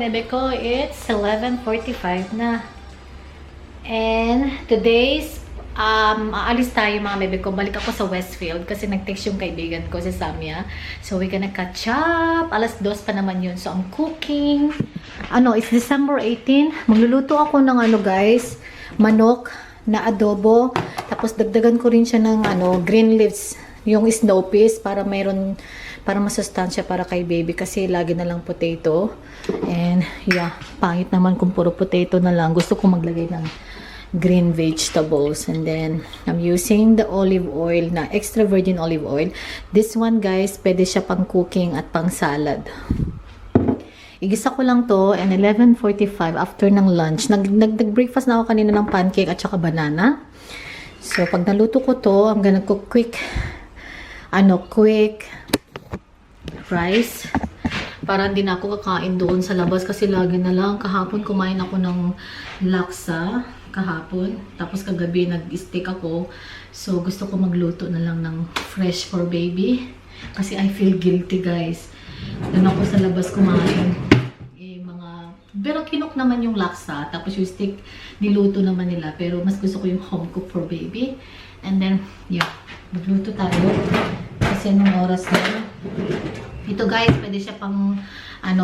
bebe ko, it's 11:45 na. And today's, aalis tayo mga bebe ko. Balik ako sa Westfield kasi nag-text yung kaibigan ko si Samia. So we're gonna catch up. 2:00 pa naman yun. So I'm cooking. It's December 18. Magluluto ako ng guys, manok na adobo. Tapos dagdagan ko rin siya ng green leaves. Yung snow peas para masustansya para kay baby kasi lagi na lang potato. And yeah, pangit naman kung puro potato na lang. Gusto ko maglagay ng green vegetables. And then I'm using the olive oil na extra virgin olive oil. This one guys, pwede siya pang cooking at pang salad. Igisa ko lang to, and 11:45 after ng lunch. Nag-breakfast na ako kanina ng pancake at saka banana. So pag naluto ko to, I'm gonna cook quick rice para hindi na ako kakain doon sa labas kasi lagi na lang. Kahapon kumain ako ng laksa kahapon, tapos kagabi nag-steak ako, so gusto ko magluto na lang ng fresh for baby kasi I feel guilty guys. Doon ako sa labas kumain pero kinok naman yung laksa, tapos yung steak niluto naman nila, pero mas gusto ko yung home cook for baby. And then yeah, magluto tayo kasi nung oras na ito guys, pwede siya pang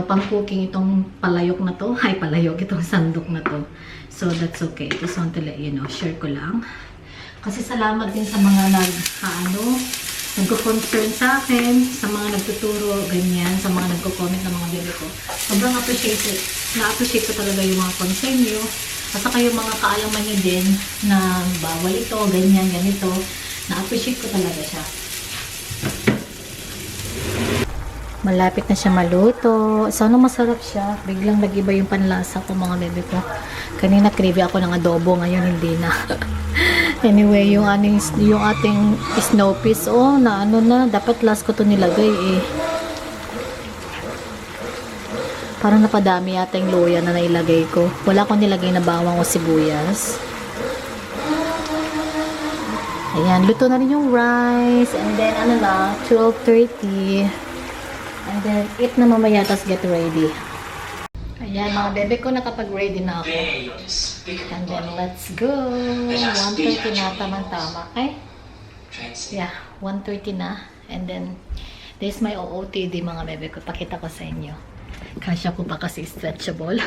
pang cooking itong palayok na to. Ay, palayok, itong sandok na to. So that's okay. Just want to let you know, share ko lang kasi salamat din sa mga nagko-concern sa akin, sa mga nagtuturo, ganyan, sa mga nagko-comment ng mga bebe ko. Sobrang na-appreciate ko talaga yung mga concern nyo. At saka yung mga kaalaman nyo din na bawal ito, ganyan, ganito. Na-appreciate ko talaga siya. Malapit na siya maluto. Sana masarap siya. Biglang nag-iba yung panlasa ko mga bebe ko. Kanina crave ako ng adobo, ngayon hindi na. Anyway, yung ating snow peas, na dapat last ko to nilagay eh. Parang napadami yata yung luya na nailagay ko. Wala akong nilagay na bawang o sibuyas. Ayan, luto na rin yung rice. And then, 12:30. And then, eat na mamaya, tas get ready. Ayan, mga bebe ko, nakapag-ready na ako. And then, let's go. 1:30 na, tama-tama. Okay? Yeah, 1:30 na. And then, this is my OOTD, mga bebe ko. Pakita ko sa inyo. Kasya ko pa kasi stretchable.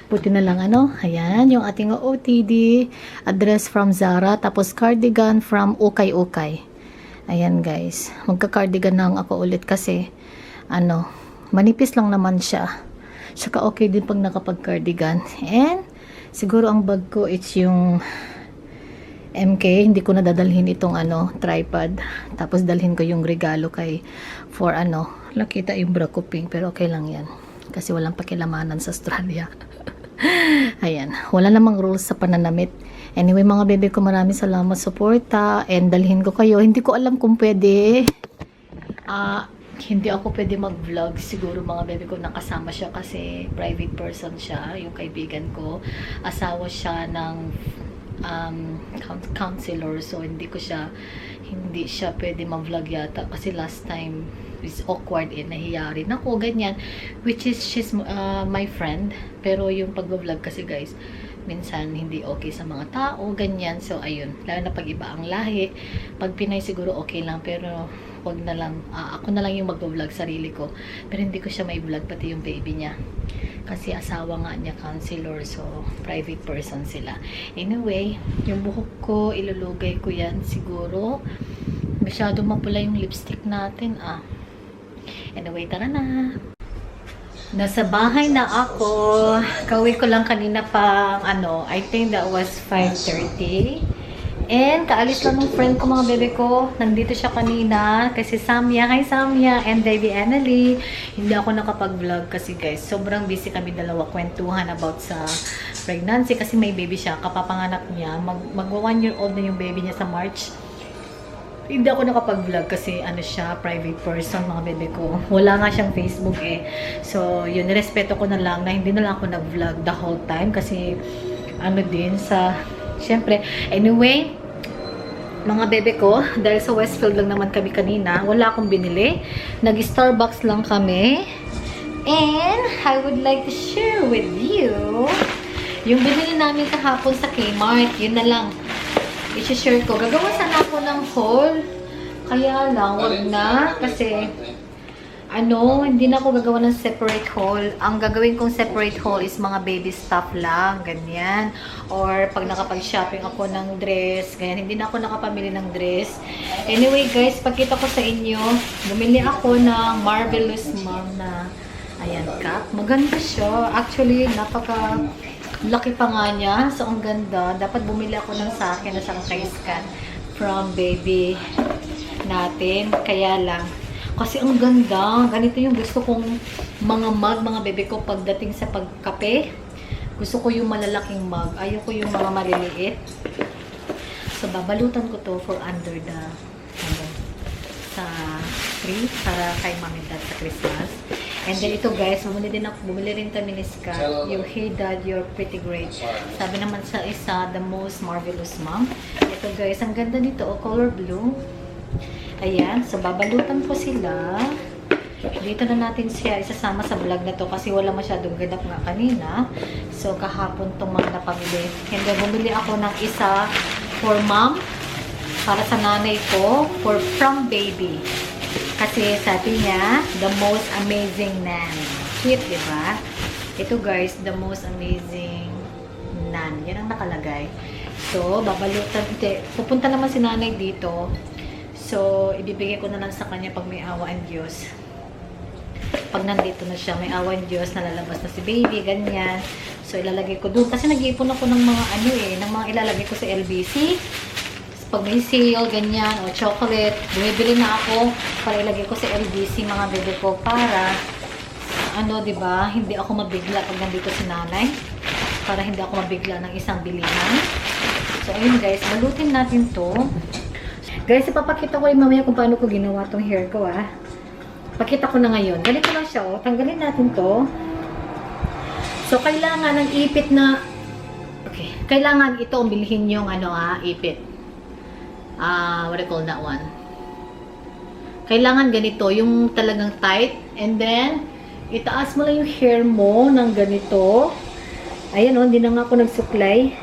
Buti na lang, Ayan, yung ating OOTD. Address from Zara. Tapos, cardigan from Ukay Ukay. Ayan, guys. Magka-cardigan na ako ulit kasi, manipis lang naman siya. Saka okay din pag nakapag-cardigan. And siguro ang bag ko it's yung MK. Hindi ko na dadalhin itong tripod. Tapos dalhin ko yung regalo for nakita yung bra ko pink, pero okay lang yan. Kasi walang pakilamanan sa Australia. Ayan. Wala namang rules sa pananamit. Anyway, mga bebe ko, maraming salamat sa suporta. And dalhin ko kayo. Hindi ko alam kung pwede. Hindi ako pwede mag-vlog. Siguro mga bebe ko nakasama siya kasi private person siya, yung kaibigan ko. Asawa siya ng counselor. So hindi siya pwede mag-vlog yata kasi last time is awkward nahiya rin ako, ganyan. Which is she's my friend. Pero yung pag-vlog kasi guys, minsan hindi okay sa mga tao, ganyan. So ayun, lalo na pag iba ang lahi. Pag Pinay siguro okay lang, pero wag na lang, ako na lang yung mag-vlog sarili ko. Pero hindi ko siya may vlog, pati yung baby niya. Kasi asawa nga niya counselor, so private person sila. Anyway, yung buhok ko, ilulugay ko yan siguro. Masyado mapula yung lipstick natin, Anyway, tara na. Nasa bahay na ako. Kauwi ko lang kanina pang I think that was 5:30. And kaalis lang ng friend ko, mga bebe ko. Nandito siya kanina kasi Samia. Hi Samia and baby Annalie. Hindi ako nakapag-vlog kasi guys, sobrang busy kami dalawa kwentuhan about sa pregnancy kasi may baby siya. Kapapanganak niya. Mag 1 year old na yung baby niya sa March. Hindi ako nakapag-vlog kasi siya, private person, mga bebe ko. Wala nga siyang Facebook eh. So, yun, nirespeto ko na lang na hindi na lang ako nag-vlog the whole time kasi syempre, anyway, mga bebe ko, dahil sa Westfield lang naman kami kanina, wala akong binili. Nag-Starbucks lang kami. And I would like to share with you yung binili namin kahapon sa Kmart. Yun na lang. I-share ko. Gagawa sana ako ng haul. Kaya lang, wag na. Kasi, hindi na ako gagawa ng separate haul. Ang gagawin kong separate haul is mga baby stuff lang. Ganyan. Or pag nakapag-shopping ako ng dress. Ganyan. Hindi na ako nakapamili ng dress. Anyway, guys, pagkita ko sa inyo, bumili ako ng Marvelous Mom na ayan, cup. Maganda siya. Actually, laki pa nga niya. So, ang ganda. Dapat bumili ako ng sa akin na siyang scan from baby natin. Kaya lang. Kasi ang ganda. Ganito yung gusto kong mga mug, mga bebe ko pagdating sa pagkape. Gusto ko yung malalaking mug. Ayoko yung mga maliliit. So, babalutan ko to for under the sa tree para kay mom and dad sa Christmas. And then ito guys, bumili rin kami ni Scott, yung Hey Dad, You're Pretty Great. Sabi naman sa isa, the most marvelous mom. Ito guys, ang ganda nito, color blue. Ayan, so babalutan ko sila. Dito na natin siya isasama sa vlog na to kasi wala masyadong ganap nga kanina. So kahapon itong mga napamili. And then bumili ako ng isa for mom, para sa nanay ko, from baby. Kasi sabi niya, the most amazing nan. Cute, diba? Ito guys, the most amazing nan. Yan ang nakalagay. So, babalutan. Pupunta naman si nanay dito. So, ibibigay ko na lang sa kanya pag may awa ang Diyos. Pag nandito na siya, may awa ang Diyos, nalalabas na si baby, ganyan. So, ilalagay ko doon. Kasi nag-iipon ako ng mga ng mga ilalagay ko sa LBC. Pag may sale, ganyan, o chocolate, bumibili na ako para ilagay ko sa LBC, mga bebe ko, para, diba, hindi ako mabigla pag nandito si nanay. Para hindi ako mabigla ng isang bilihan. So, ayun guys, balutin natin to. Guys, ipapakita ko yung mamaya kung paano ko ginawa tong hair ko, Pakita ko na ngayon. Ganito lang siya, Tanggalin natin to. So, kailangan ng ipit na, okay, kailangan ito umbilhin yung, ipit. What do you call that one? Kailangan ganito, yung talagang tight. And then, itaas mo lang yung hair mo ng ganito. Ayan hindi na nga ako nagsuklay.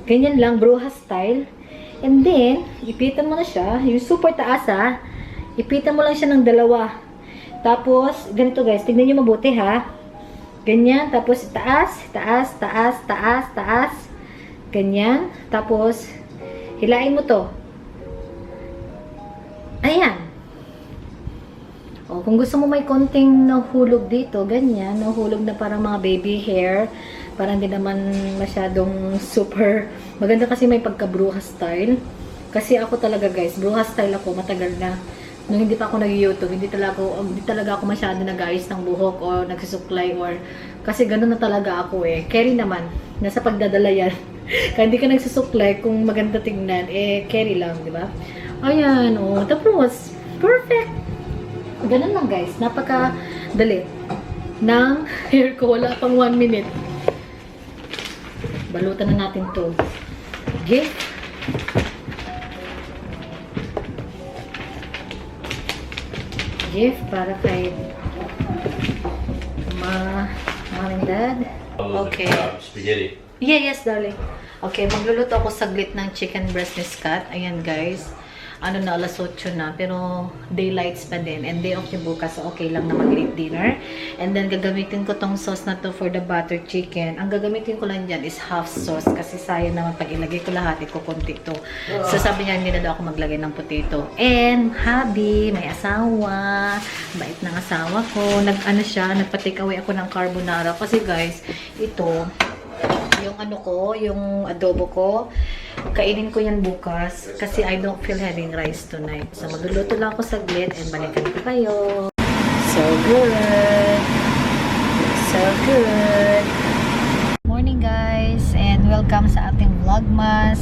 Ganyan lang, bruha style. And then, ipitan mo na siya. Yung super taas ipitan mo lang siya ng dalawa. Tapos, ganito guys, tignan nyo mabuti Ganyan, tapos taas, taas, taas, taas, taas. Ganyan. Tapos, hilain mo to. Ayan. Kung gusto mo may konting nahulog dito, ganyan, nahulog na parang mga baby hair, parang hindi naman masyadong super, maganda kasi may pagka-bruha style. Kasi ako talaga guys, bruha style ako, matagal na. Nung hindi pa ako nag-YouTube, hindi talaga ako masyado nag-ayos ng buhok o nagsusuklay or, kasi gano'n na talaga ako Carry naman, nasa pagdadala yan. Kaya hindi ka nagsusuklay, kung maganda tingnan, carry lang, di ba? Ayan, tapos, perfect! Ganun lang guys, napaka-dali ng hair ko, wala pang 1 minute. Balutan na natin to. Gift. Gift para kay mom and dad. Okay. Spaghetti. Yes, darling. Okay, magluluto ako saglit ng chicken breast ni Scott. Ayan guys. Alas 8 na, pero daylights pa din. And day off yung bukas, so okay lang na mag-late dinner. And then, gagamitin ko tong sauce na to for the butter chicken. Ang gagamitin ko lang dyan is half sauce, kasi sayang naman pag ilagay ko lahat, kukunti to. So, sabi niya, hindi na daw ako maglagay ng potato. And, hubby, may asawa. Bait ng asawa ko. Nagpa-take away ako ng carbonara. Kasi guys, ito, yung yung adobo ko, kainin ko yan bukas kasi I don't feel having rice tonight. So, magluluto lang ako saglit and balikan ko kayo. So good! So good! Morning guys! And welcome sa ating vlogmas.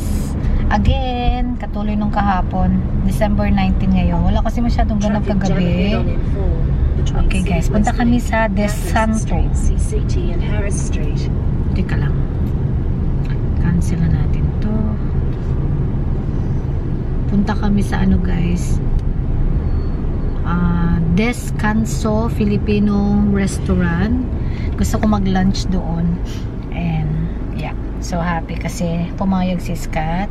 Again, katuloy nung kahapon. December 19 ngayon. Wala kasi masyadong ganap kagabi. Okay guys, punta kami sa Desanto. Teka lang. Cancel na natin to. Punta kami sa guys, Descanso Filipino Restaurant. Gusto ko mag-lunch doon. And yeah, so happy kasi pumayag si Scott.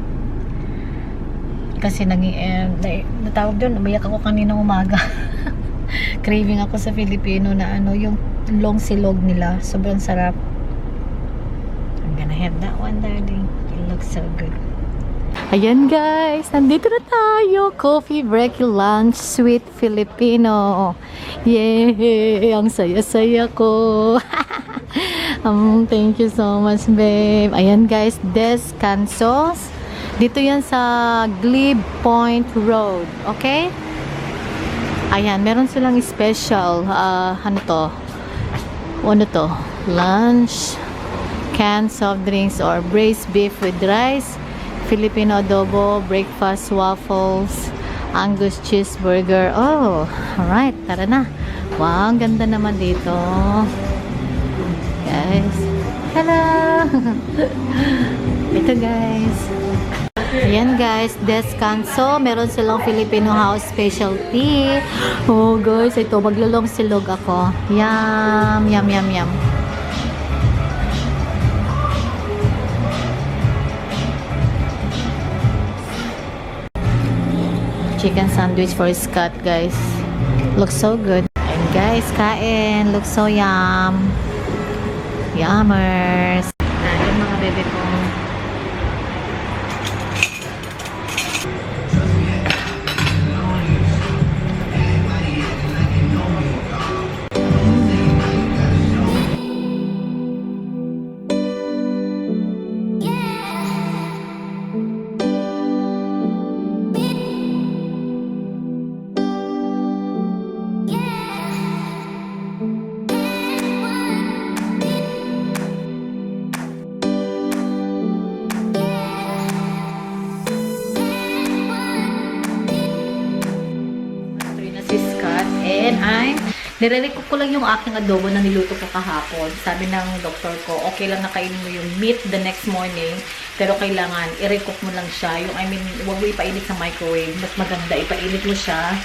Kasi natawag doon, umiyak ako kanina umaga. Craving ako sa Filipino na ano, yung long silog nila. Sobrang sarap. I'm gonna have that one, darling. It looks so good. Ayan guys, nandito na tayo. Coffee break lunch, sweet Filipino. Yay! Ang saya-saya ko. Thank you so much, babe. Ayan guys, Descansos. Dito yan sa Glebe Point Road. Okay? Ayan, meron silang special. Ano to? Ano to? Lunch, canned soft drinks or braised beef with rice, Filipino adobo, breakfast waffles, Angus cheeseburger. Oh, alright. Tara na. Wow, ang ganda naman dito. Guys. Hello! Ito guys. Ayan guys, Descanso. Meron silang Filipino house specialty. Oh guys, ito. Maglulong silog ako. Yum, yum, yum, yum. Chicken sandwich for Scott, guys. Looks so good. And guys, kain. Looks so yum. Yummers. Ayan mga bebe ko. And nire-recook ko lang yung aking adobo na niluto ko kahapon. Sabi ng doktor ko, okay lang na kainin mo yung meat the next morning, pero kailangan i-recook mo lang siya. Huwag mo ipainit sa microwave. Mas maganda, ipainit mo siya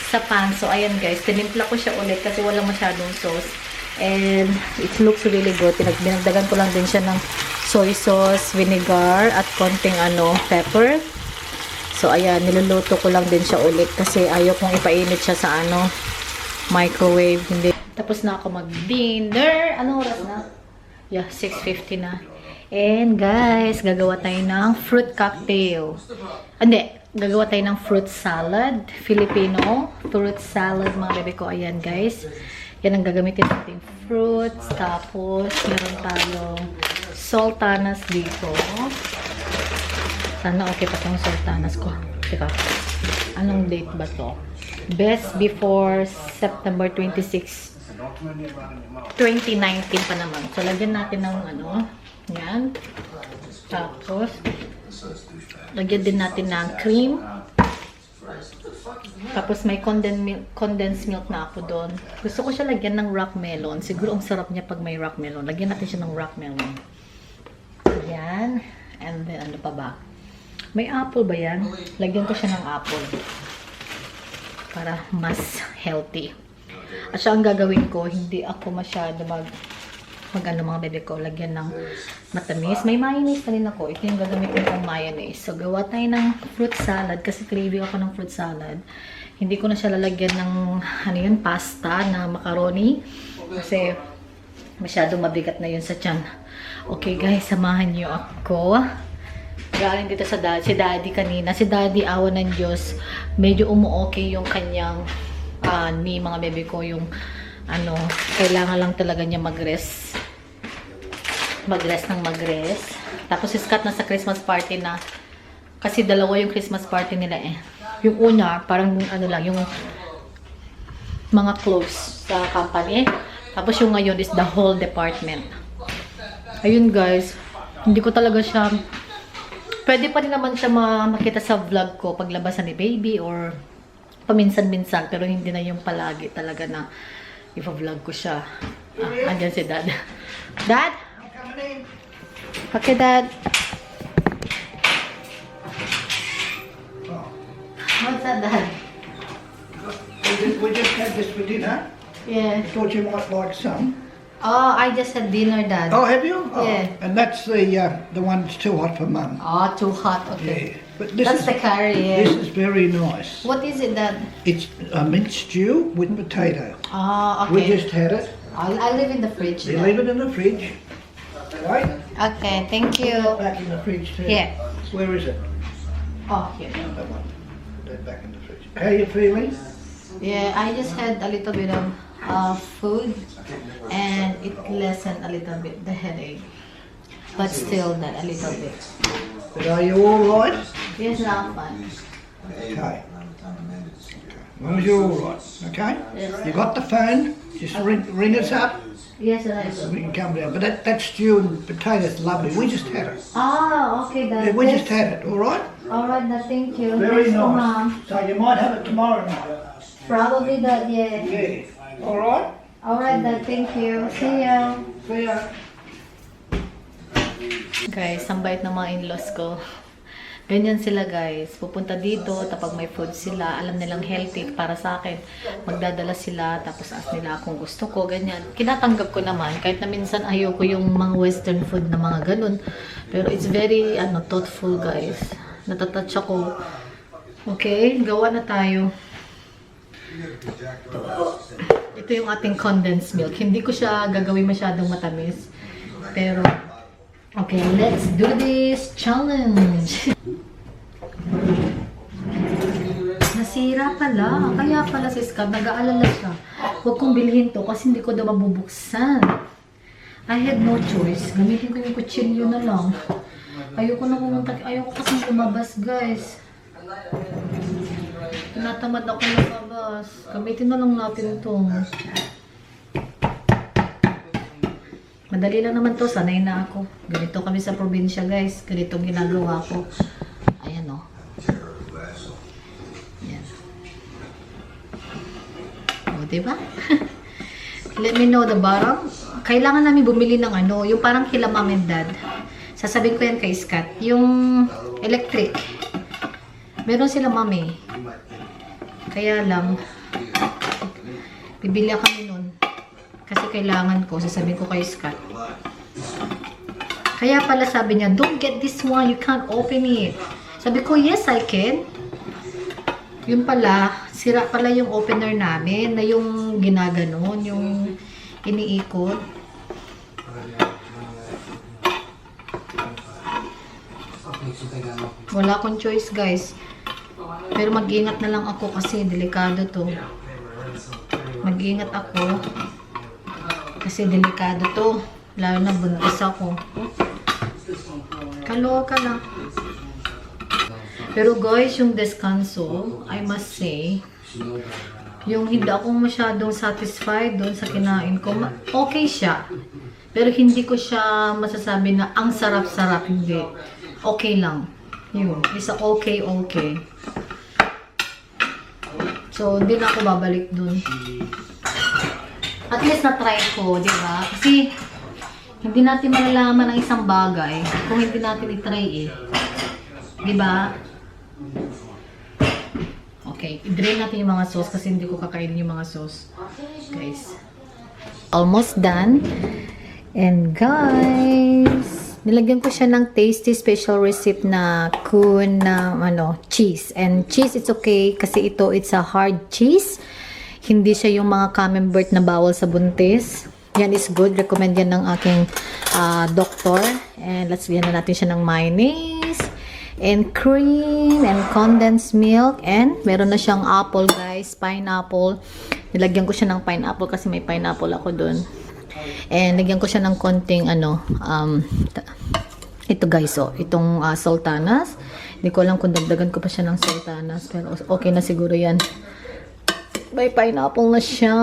sa pan. So, ayan guys, tinimpla ko siya ulit kasi walang masyadong sauce. And it looks really good. Binagdagan ko lang din siya ng soy sauce, vinegar, at konting pepper. So, ayan, niluluto ko lang din siya ulit kasi ayaw kong ipainit siya sa microwave. Hindi. Tapos na ako mag-dinner. Anong oras na? Yeah, 6:50 na. And guys, gagawa tayo ng fruit cocktail. Hindi, gagawa tayo ng fruit salad. Filipino fruit salad, mga bebe ko. Ayan guys. Yan ang gagamitin natin fruits. Tapos, meron tayong sultanas dito. Sana okay pa itong sultanas ko. Teka, anong date ba to? Best before September 26, 2019 pa naman. So, lagyan natin ng yan. Tapos, lagyan din natin ng cream. Tapos, may condensed milk na ako doon. Gusto ko siya lagyan ng rock melon. Siguro, ang sarap niya pag may rock melon. Lagyan natin siya ng rock melon. Yan. And then, ano pa ba? May apple ba yan? Lagyan ko siya ng apple. Para mas healthy. At siya ang gagawin ko, hindi ako masyado mga bebe ko, lagyan ng matamis. May mayonnaise na rin ako. Ito yung gagamitin kong mayonnaise. So, gawa tayo ng fruit salad kasi craving ako ng fruit salad. Hindi ko na siya lalagyan ng pasta na macaroni. Kasi masyado mabigat na yun sa tiyan. Okay guys, samahan niyo ako. Galing dito sa si daddy kanina. Si daddy, awa ng Diyos, medyo umu-okay yung kanyang ni mga bebe ko, yung kailangan lang talaga niya mag-rest. Mag-rest. Tapos si Scott na sa Christmas party na, kasi dalawa yung Christmas party nila eh. Yung una, parang lang, yung mga clothes sa company. Tapos yung ngayon is the whole department. Ayun guys, hindi ko talaga siya, pwede pa rin naman siya makita sa vlog ko paglabasan ni baby or paminsan-minsan, pero hindi na yung palagi talaga na i-vlog ko siya. Andyan si dad. Dad? Okay, dad. What's that, dad? We just had this for dinner. Yeah. Thought you might like some. Oh, I just had dinner, Dad. Oh, have you? Oh. Yeah. And that's the one that's too hot for Mum. Oh, too hot. Yeah. Okay. But this That's is the curry. Yeah. this is very nice. What is it, Dad? It's a mint stew with potato. Oh, We okay. just had it. I'll leave in the fridge. You Dad. leave it in the fridge. Right? Okay, thank you. Back in the fridge too. Yeah. Where is it? Oh, here. That one. Put that back in the fridge. How are you feeling? Yeah, I just had a little bit of food and it lessened a little bit the headache. But still not a little bit. But are you all right? Yes, now fine. Okay. As long as you're all right. Okay. Yes. You got the phone? Just ring us up. Yes, I do. We can come down. But that stew and potatoes lovely. We just had it. Ah, okay, Yeah, Dad. we just had it. All right. All right, Dad. Thank you. Very Thanks, nice. Mom. So you might have it tomorrow night. Probably, Dad. Yeah. Yeah. All right. All right, Dad. Thank you. See ya. See ya. Guys, ang bait ng mga in-laws ko. Ganyan sila, guys. Pupunta dito, tapos may food sila. Alam nilang healthy para sa akin. Magdadala sila, tapos ask nila kung gusto ko, ganyan. Kinatanggap ko naman, kahit na minsan ayoko yung mga western food na mga ganun. Pero it's very, thoughtful, guys. Natatouch ako. Okay, gawa na tayo. Ito yung ating condensed milk. Hindi ko siya gagawin masyadong matamis. Pero, okay, let's do this challenge. Nasira pala. Kaya pala si Scott, nag-aalala siya. Huwag kong bilhin to kasi hindi ko daw mabubuksan. I had no choice. Gamitin ko yung kutsilyo na lang. Ayoko na pumunta. Ayoko kasi lumabas, guys. Tinatamad ako lumabas. Gamitin na lang natin ito. Madali lang naman to, sanay na ako. Ganito kami sa probinsya, guys. Ganito ginagawa ko. Ayan, o. Ayan. O, diba? Let me know the bottom. Kailangan namin bumili ng yung parang kila mom and dad. Sasabihin ko yan kay Scott. Yung electric. Meron sila mami. Kaya lang, bibili kami nun. Kasi kailangan ko, sasabihin ko kay Scott. Kaya pala sabi niya, don't get this one, you can't open it. Sabi ko, yes, I can. Yun pala, sira pala yung opener namin, na yung ginaganon, yung iniikot. Wala akong choice, guys. Pero mag-ingat na lang ako kasi delikado to. Mag-ingat ako. Kasi delikado to. Lalo na buntis ako. Kaloka lang. Pero guys, yung descanso, I must say, yung hindi ako masyadong satisfied doon sa kinain ko, okay siya. Pero hindi ko siya masasabi na ang sarap-sarap. Hindi. Okay lang. Yun. Isa okay. So, hindi na ako babalik doon. At least na-try ko, di ba? Kasi, hindi natin malalaman ang isang bagay kung hindi natin i-try eh. Di ba? Okay, i-drain natin yung mga sauce kasi hindi ko kakainin yung mga sauce. Guys. Almost done. And guys, nilagyan ko siya ng tasty special recipe na kun na cheese. And cheese, it's okay kasi it's a hard cheese. Hindi siya yung mga camembert na bawal sa buntis. Yan is good. Recommend yan ng aking doctor. And let's bigyan na natin siya ng mayonnaise. And cream. And condensed milk. And meron na siyang apple, guys. Pineapple. Nilagyan ko siya ng pineapple kasi may pineapple ako dun. And lagyan ko siya ng konting ito guys, itong sultanas. Hindi ko alam kung dagdagan ko pa siya ng sultanas. Pero okay na siguro yan. May pineapple na siya.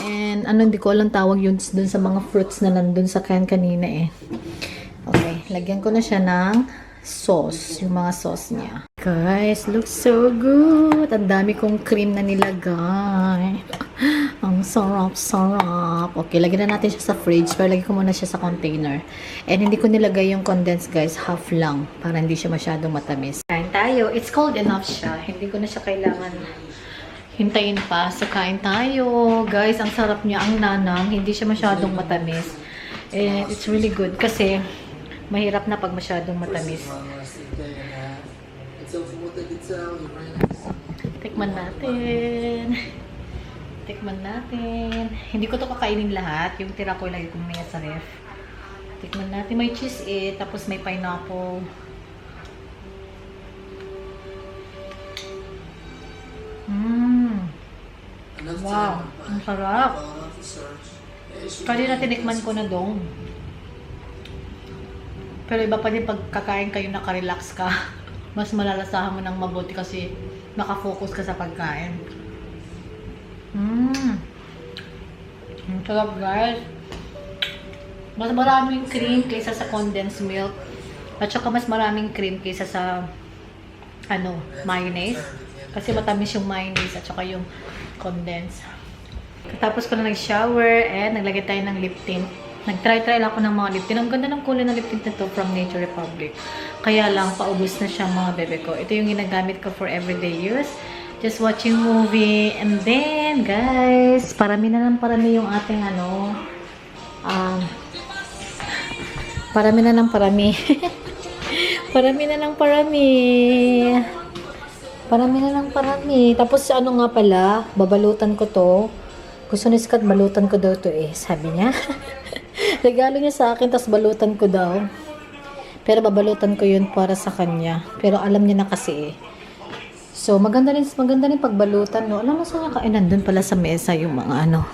And hindi ko alam tawag yun dun sa mga fruits na nandun sa can kanina eh. Okay, lagyan ko na siya ng sauce. Yung mga sauce niya. Guys, looks so good. Ang dami kong cream na nilagay. Ang sarap-sarap. Okay, lagyan na natin siya sa fridge. Pero lagyan ko muna siya sa container. And hindi ko nilagay yung condensed, guys. Half lang. Para hindi siya masyadong matamis. Kain tayo. It's cold enough siya. Hindi ko na siya kailangan hintayin pa. So, kain tayo. Guys, ang sarap niya. Ang nanang. Hindi siya masyadong matamis. And it's really good kasi mahirap na pag masyadong matamis. Tikman natin. Tikman natin. Hindi ko to kakainin lahat. Yung tira ko lagi ko muna sa ref. Tikman natin. May cheese tapos may pineapple. Wow. Ang sarap. Kanina tinikman ko na dong. Pero iba pa din pag kakain kayo nakarelax ka. Mas malalasahan mo ng mabuti kasi nakafocus ka sa pagkain. Ang sarap guys. Mas maraming cream kaysa sa condensed milk. At saka mas maraming cream kaysa sa mayonnaise. Kasi matamis yung mayonnaise at saka yung condensed. Tapos ko na nag-shower and naglagay tayo ng lip tint. Nag-try lang ako ng mga lip tint. Ang ganda ng kulay ng lip tint na to from Nature Republic. Kaya lang, paubos na siya mga bebe ko. Ito yung ginagamit ko for everyday use. Just watching movie. And then, guys, parami na ng parami yung ating parami na ng parami. Parami na ng parami. Parami na ng parami. Tapos, nga pala, babalutan ko to. Gusto ni Scott, balutan ko daw to sabi niya. Regalo niya sa akin, tapos balutan ko daw. Pero babalutan ko yun para sa kanya. Pero alam niya na kasi So, maganda rin pagbalutan, no? Alam mo saan niya nandun pala sa mesa yung mga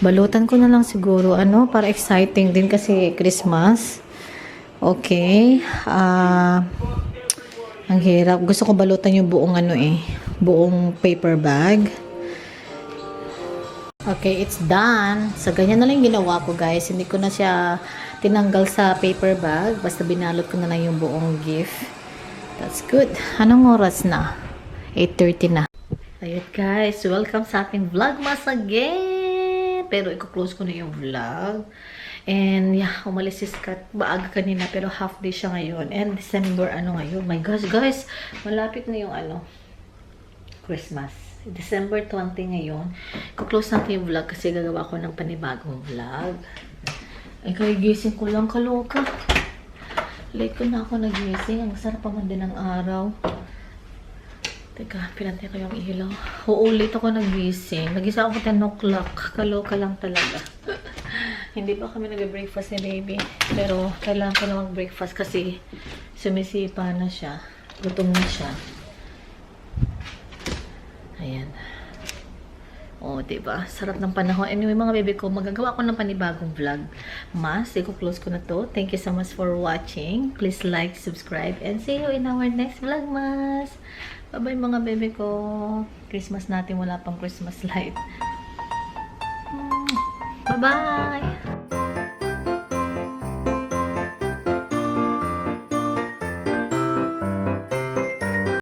Balutan ko na lang siguro, para exciting din kasi Christmas. Okay. Ang hirap. Gusto ko balutan yung buong buong paper bag. Okay, it's done. So, ganyan na lang ginawa ko, guys. Hindi ko na siya tinanggal sa paper bag. Basta binalot ko na lang yung buong gift. That's good. Anong oras na? 8:30 na. Ayun, guys. Welcome sa ating vlogmas again. Pero, i-close ko na yung vlog. And, yeah, umalis si Scott. Maaga kanina, pero half day siya ngayon. And December, ngayon? My gosh, guys. Malapit na yung, Christmas. December 20 ngayon. Kuklose natin yung vlog kasi gagawa ko ng panibagong vlog. Ay, kagigising ko lang, kaloka. Late ko na ako nagising. Ang sarap pa man din ng araw. Teka, pinantay ko yung ilaw. Oo, late ako nagising. Nagising ako 10 o'clock. Kaloka lang talaga. Hindi pa kami nag-breakfast ni baby. Pero, kailangan ko na mag-breakfast kasi sumisipa na siya. Gutom na siya. Ayan. O, diba? Sarap ng panahon. Anyway, mga baby ko, magagawa ko ng panibagong vlog. I-close ko na to. Thank you so much for watching. Please like, subscribe, and see you in our next vlog, mas. Bye-bye, mga baby ko. Christmas natin, wala pang Christmas light. Bye-bye!